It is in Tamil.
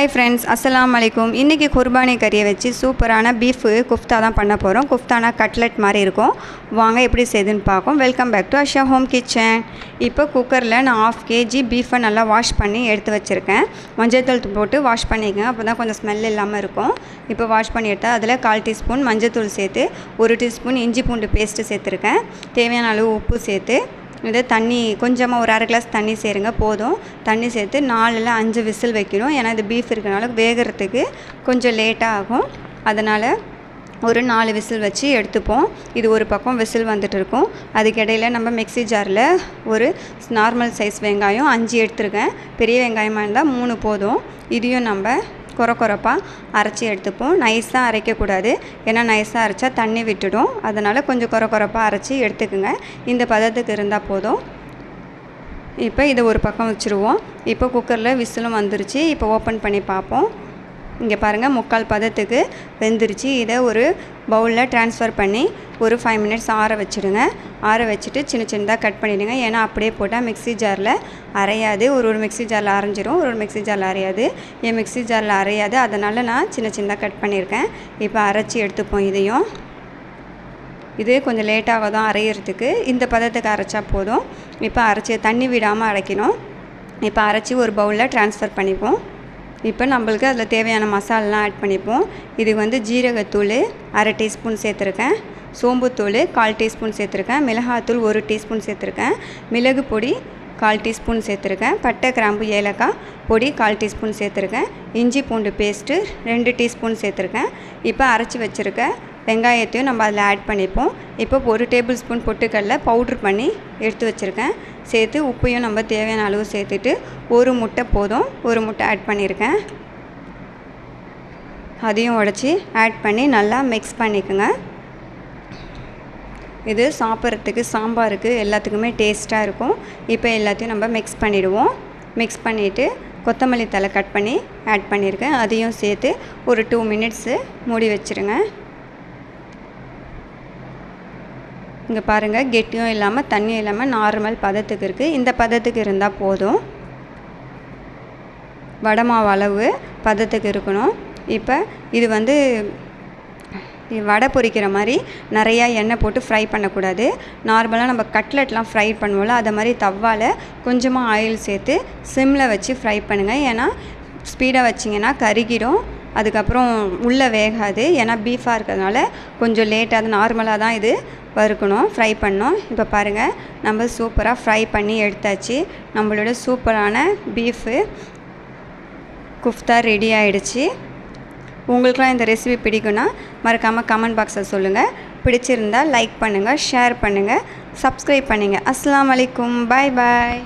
हाय फ्रेंड्स अस्सलाम वालेकुम। इनकी कुर्बानी कறியை வச்சு சூப்பரான பீஃப் குஃப்தா தான் பண்ண போறோம்। குஃப்தானா கட்லெட் மாதிரி இருக்கும்। வாங்க எப்படி செய்துன்னு பார்ப்போம்। Welcome back to Asha home kitchen. இப்போ குக்கர்ல நான் 1/2 kg பீஃபை நல்லா வாஷ் பண்ணி எடுத்து வச்சிருக்கேன்। மஞ்சள் தூள் போட்டு வாஷ் பண்ணிக்கங்க, அப்பதான் கொஞ்சம் ஸ்மெல் இல்லாம இருக்கும்। இப்போ வாஷ் பண்ணி எடுத்தா அதில் 1/4 டீஸ்பூன் மஞ்சள் தூள் சேர்த்து 1 டீஸ்பூன் இஞ்சி பூண்டு பேஸ்ட் சேர்த்திருக்கேன்। தேவையான அளவு உப்பு சேர்த்து இது தண்ணி கொஞ்சமாக ஒரு 1/2 கிளாஸ் தண்ணி சேருங்க போதும்। தண்ணி சேர்த்து 4 இல்ல 5 விசில் வைக்கணும்। ஏன்னா இது பீஃப் இருக்கனால வேகிறதுக்கு கொஞ்சம் லேட்டாக ஆகும், அதனால் ஒரு 4 விசில் வச்சு எடுத்துப்போம்। இது ஒரு பக்கம் விசில் வந்துட்டு இருக்கும்। அதுக்கிடையில் நம்ம மிக்ஸி ஜாரில் ஒரு நார்மல் சைஸ் வெங்காயம் 5 எடுத்துருக்கேன்। பெரிய வெங்காயமாக இருந்தால் 3 போதும்। இதையும் நம்ம கொரப்பாக அரைச்சி எடுத்துப்போம்। நைஸாக அரைக்கக்கூடாது, ஏன்னா நைஸாக அரைச்சா தண்ணி விட்டுடும், அதனால் கொஞ்சம் கொரப்பாக அரைச்சி எடுத்துக்குங்க। இந்த பதத்துக்கு இருந்தால் போதும்। இப்போ இதை ஒரு பக்கம் வச்சுருவோம்। இப்போ குக்கரில் விசிலும் வந்துருச்சு। இப்போ ஓப்பன் பண்ணி பார்ப்போம்। இங்கே பாருங்கள், 3/4 பதத்துக்கு வெந்துருச்சு। இதை ஒரு பவுலில் ட்ரான்ஸ்ஃபர் பண்ணி ஒரு 5 மினிட்ஸ் ஆற வச்சுடுங்க। ஆற வச்சுட்டு சின்ன சின்னதாக கட் பண்ணிவிடுங்க, ஏன்னா அப்படியே போட்டால் மிக்ஸி ஜாரில் அரையாது। ஒரு மிக்ஸி ஜாரில் அரைஞ்சிரும், ஒரு மிக்ஸி ஜாரில் அரையாது। என் மிக்ஸி ஜாரில் அரையாது, அதனால் நான் சின்ன சின்னதாக கட் பண்ணியிருக்கேன்। இப்போ அரைச்சி எடுத்துப்போம்। இதையும் இது கொஞ்சம் லேட்டாக தான் அரைகிறதுக்கு, இந்த பதத்துக்கு அரைச்சா போதும்। இப்போ அரைச்சி தண்ணி விடாமல் அரைக்கணும்। இப்போ அரைச்சி ஒரு பவுலில் ட்ரான்ஸ்ஃபர் பண்ணிப்போம்। இப்போ நம்மளுக்கு அதில் தேவையான மசாலாலாம் ஆட் பண்ணிப்போம்। இது ஜீரகத்தூள் 1/2 டீஸ்பூன் சேர்த்துருக்கேன், சோம்புத்தூள் 1/4 டீஸ்பூன் சேர்த்துருக்கேன், மிளகாத்தூள் 1 டீஸ்பூன் சேர்த்துருக்கேன், மிளகு பொடி 1/4 டீஸ்பூன் சேர்த்துருக்கேன், பட்டை கிராம்பு ஏலக்காய் பொடி 1/4 டீஸ்பூன் சேர்த்துருக்கேன், இஞ்சி பூண்டு பேஸ்ட்டு 2 டீஸ்பூன் சேர்த்துருக்கேன்। இப்போ அரைச்சி வச்சுருக்க வெங்காயத்தையும் நம்ம அதில் ஆட் பண்ணிப்போம்। இப்போ 1 டேபிள் ஸ்பூன் பொட்டுக்கடலை பவுட்ரு பண்ணி எடுத்து வச்சுருக்கேன் சேர்த்து, உப்பையும் நம்ம தேவையான அளவு சேர்த்துட்டு ஒரு முட்டை போதும், ஒரு முட்டை ஆட் பண்ணியிருக்கேன்। அதையும் உடச்சி ஆட் பண்ணி நல்லா மிக்ஸ் பண்ணிக்கோங்க। இது சாப்பிட்றதுக்கு சாம்பாருக்கு எல்லாத்துக்குமே டேஸ்ட்டாக இருக்கும்। இப்போ எல்லாத்தையும் நம்ம மிக்ஸ் பண்ணிவிடுவோம்। மிக்ஸ் பண்ணிவிட்டு கொத்தமல்லி தழை கட் பண்ணி ஆட் பண்ணியிருக்கேன், அதையும் சேர்த்து ஒரு 2 மினிட்ஸு மூடி வச்சுருங்க। இங்கே பாருங்கள், கெட்டியும் இல்லாமல் தண்ணியும் இல்லாமல் நார்மல் பதத்துக்கு இருக்குது। இந்த பதத்துக்கு இருந்தால் போதும், வடை மாவு அளவு பதத்துக்கு இருக்கணும்। இப்போ இது வடை பொரிக்கிற மாதிரி நிறையா எண்ணெய் போட்டு ஃப்ரை பண்ணக்கூடாது। நார்மலாக நம்ம கட்லெட்லாம் ஃப்ரை பண்ணுவோம்ல, அதை மாதிரி தவாவில் கொஞ்சமாக ஆயில் சேர்த்து சிம்மில் வச்சு ஃப்ரை பண்ணுங்கள்। ஏன்னா ஸ்பீடாக வச்சிங்கன்னா கருகிடும், அதுக்கப்புறம் உள்ளே வேகாது। ஏன்னா பீஃபாக இருக்கிறதுனால கொஞ்சம் லேட்டாக நார்மலாக தான் இது வறுக்கணும், ஃப்ரை பண்ணோம்। இப்போ பாருங்கள், நம்ம சூப்பராக ஃப்ரை பண்ணி எடுத்தாச்சு। நம்மளோட சூப்பரான பீஃபு குஃப்தா ரெடி ஆகிடுச்சு। உங்களுக்குலாம் இந்த ரெசிபி பிடிக்குன்னா மறக்காமல் கமெண்ட் பாக்ஸில் சொல்லுங்கள்। பிடிச்சிருந்தால் லைக் பண்ணுங்கள், ஷேர் பண்ணுங்கள், சப்ஸ்கிரைப் பண்ணுங்கள்। அஸ்ஸலாமு அலைக்கும், பாய் பாய்।